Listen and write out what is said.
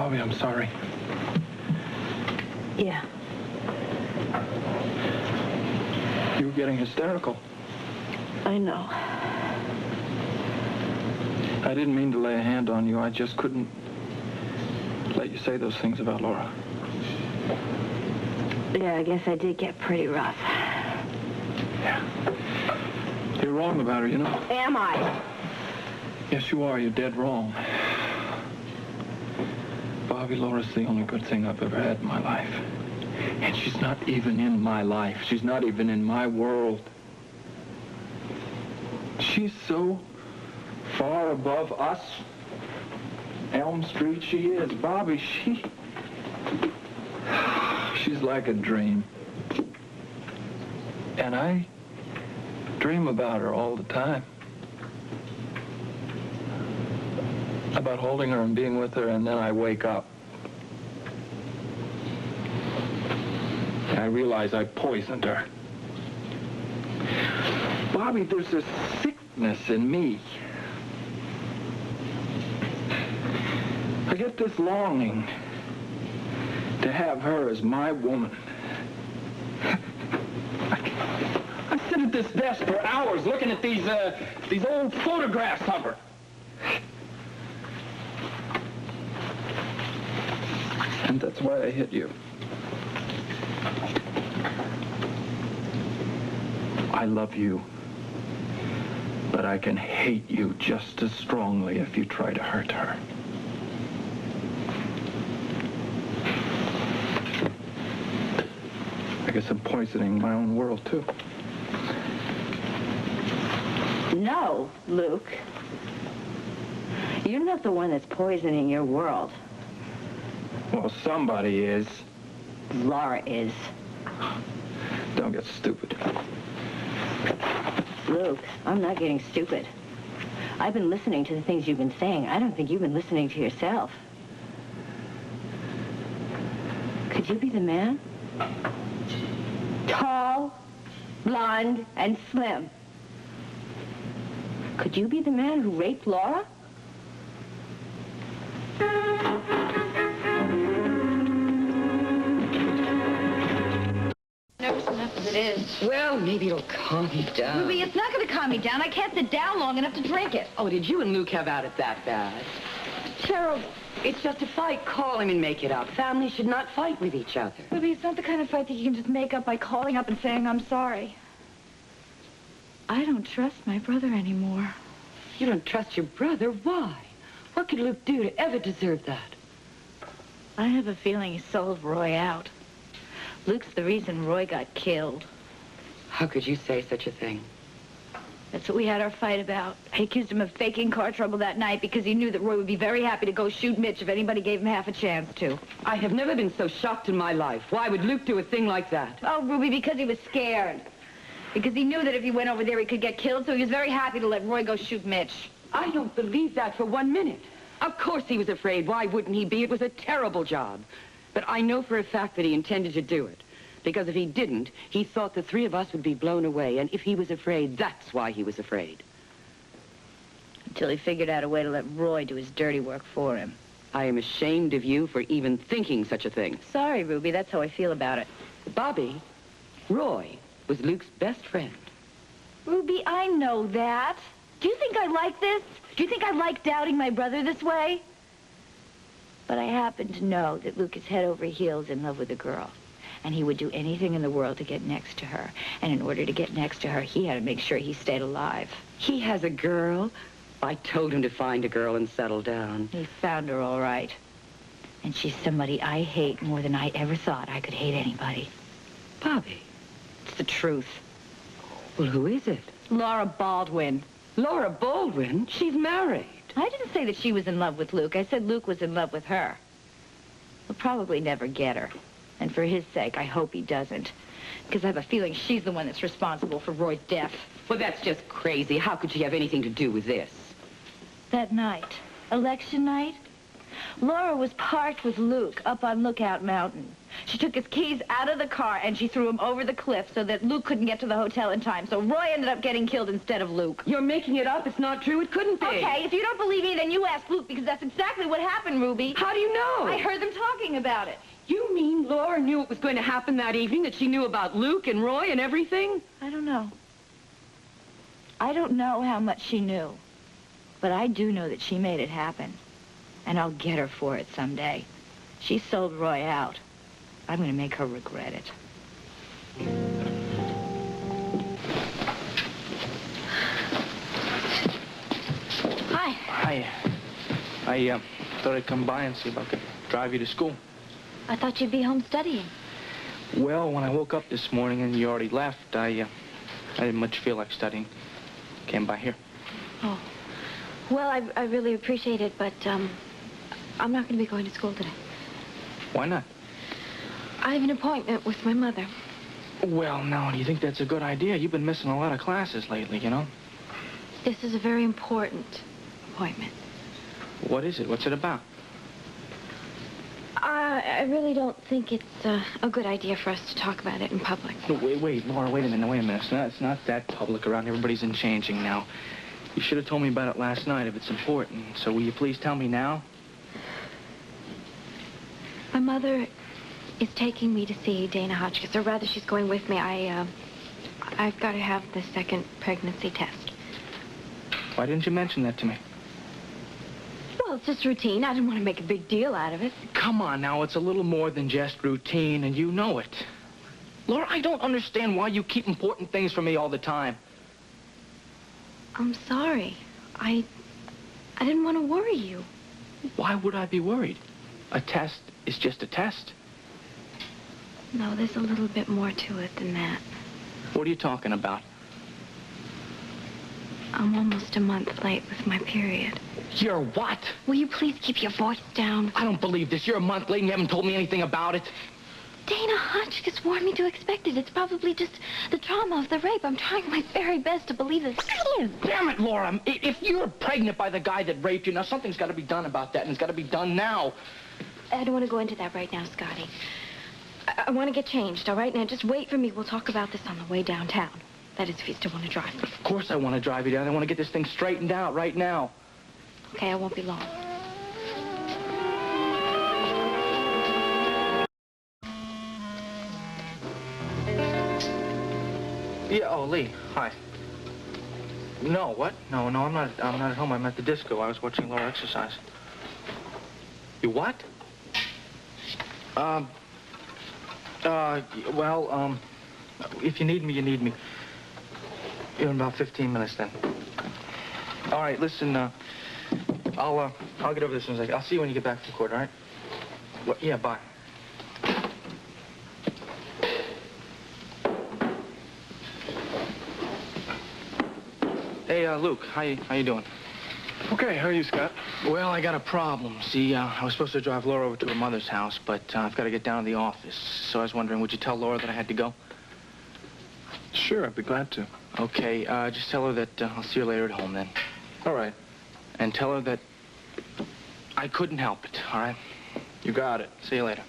Bobby, I'm sorry. Yeah. You were getting hysterical. I know. I didn't mean to lay a hand on you. I just couldn't let you say those things about Laura. Yeah, I guess I did get pretty rough. Yeah. You're wrong about her, you know. Am I? Yes, you are. You're dead wrong. Bobby, Laura's the only good thing I've ever had in my life. And she's not even in my life. She's not even in my world. She's so far above us. Elm Street she is. Bobby, she's like a dream. And I dream about her all the time. About holding her and being with her, and then I wake up. And I realize I poisoned her. Bobby, there's a sickness in me. I get this longing to have her as my woman. I sit at this desk for hours looking at these old photographs of her. And that's why I hit you. I love you, but I can hate you just as strongly if you try to hurt her. I guess I'm poisoning my own world, too. No, Luke. You're not the one that's poisoning your world. Well, somebody is. Laura is. Don't get stupid. Luke, I'm not getting stupid. I've been listening to the things you've been saying. I don't think you've been listening to yourself. Could you be the man? Tall, blonde, and slim. Could you be the man who raped Laura? Nervous enough as it is. Well, maybe it'll calm you down. Ruby, it's not going to calm me down. I can't sit down long enough to drink it. Oh, did you and Luke have at it that bad? Cheryl, It's just a fight. Call him and make it up. Families should not fight with each other. Ruby, it's not the kind of fight that you can just make up by calling up and saying I'm sorry. I don't trust my brother anymore. You don't trust your brother? Why? What could Luke do to ever deserve that? I have a feeling he sold Roy out. Luke's the reason Roy got killed. How could you say such a thing? That's what we had our fight about. I accused him of faking car trouble that night because he knew that Roy would be very happy to go shoot Mitch if anybody gave him half a chance to. I have never been so shocked in my life. Why would Luke do a thing like that? Oh, Ruby, because he was scared. Because he knew that if he went over there, he could get killed, so he was very happy to let Roy go shoot Mitch. I don't believe that for 1 minute. Of course he was afraid. Why wouldn't he be? It was a terrible job. But I know for a fact that he intended to do it. Because if he didn't, he thought the three of us would be blown away. And if he was afraid, that's why he was afraid. Until he figured out a way to let Roy do his dirty work for him. I am ashamed of you for even thinking such a thing. Sorry, Ruby. That's how I feel about it. Bobby, Roy was Luke's best friend. Ruby, I know that. Do you think I like this? Do you think I like doubting my brother this way? But I happen to know that Luke is head over heels in love with a girl. And he would do anything in the world to get next to her. And in order to get next to her, he had to make sure he stayed alive. He has a girl? I told him to find a girl and settle down. He found her all right. And she's somebody I hate more than I ever thought I could hate anybody. Bobby. It's the truth. Well, who is it? Laura Baldwin. Laura Baldwin? She's married. I didn't say that she was in love with Luke. I said Luke was in love with her. He'll probably never get her. And for his sake, I hope he doesn't. Because I have a feeling she's the one that's responsible for Roy's death. Well, that's just crazy. How could she have anything to do with this? That night, election night, Laura was parked with Luke up on Lookout Mountain. She took his keys out of the car and she threw him over the cliff so that Luke couldn't get to the hotel in time. So Roy ended up getting killed instead of Luke. You're making it up. It's not true. It couldn't be. Okay, if you don't believe me, then you ask Luke, because that's exactly what happened, Ruby. How do you know? I heard them talking about it. You mean Laura knew it was going to happen that evening, that she knew about Luke and Roy and everything? I don't know. I don't know how much she knew. But I do know that she made it happen. And I'll get her for it someday. She sold Roy out. I'm going to make her regret it. Hi. Hi. I thought I'd come by and see if I could drive you to school. I thought you'd be home studying. Well, when I woke up this morning and you already left, I didn't much feel like studying. Came by here. Oh. Well, I really appreciate it, but I'm not going to be going to school today. Why not? I have an appointment with my mother. Well, now, do you think that's a good idea? You've been missing a lot of classes lately, you know? This is a very important appointment. What is it? What's it about? I really don't think it's a good idea for us to talk about it in public. No, wait, Laura, wait a minute. It's not that public around. Everybody's in changing now. You should have told me about it last night if it's important. So will you please tell me now? My mother is taking me to see Dana Hotchkiss, or rather, she's going with me. I've got to have the second pregnancy test. Why didn't you mention that to me? Well, it's just routine. I didn't want to make a big deal out of it. Come on now, it's a little more than just routine, and you know it. Laura, I don't understand why you keep important things from me all the time. I'm sorry. I didn't want to worry you. Why would I be worried? A test is just a test. No, there's a little bit more to it than that. What are you talking about? I'm almost a month late with my period. You're what? Will you please keep your voice down? I don't believe this. You're a month late and you haven't told me anything about it. Dana Hotchkiss warned me to expect it. It's probably just the trauma of the rape. I'm trying my very best to believe this. Damn it, Laura. If you're pregnant by the guy that raped you, now something's got to be done about that, and it's got to be done now. I don't want to go into that right now, Scotty. I want to get changed, all right? Now, just wait for me. We'll talk about this on the way downtown. That is, if you still want to drive me. Of course I want to drive you down. I want to get this thing straightened out right now. Okay, I won't be long. Yeah, oh, Lee, hi. No, what? No, I'm not at home. I'm at the disco. I was watching Laura exercise. You what? Well, if you need me, you need me. In about 15 minutes, then. All right, listen, I'll get over this as soon as I can. I'll see you when you get back from court, all right? Well, yeah, bye. Hey, Luke, how you doing? Okay, how are you, Scott? Well, I got a problem. See, I was supposed to drive Laura over to her mother's house, but I've got to get down to the office. So I was wondering, would you tell Laura that I had to go? Sure, I'd be glad to. Okay, just tell her that I'll see her later at home, then. All right. And tell her that I couldn't help it, all right? You got it. See you later.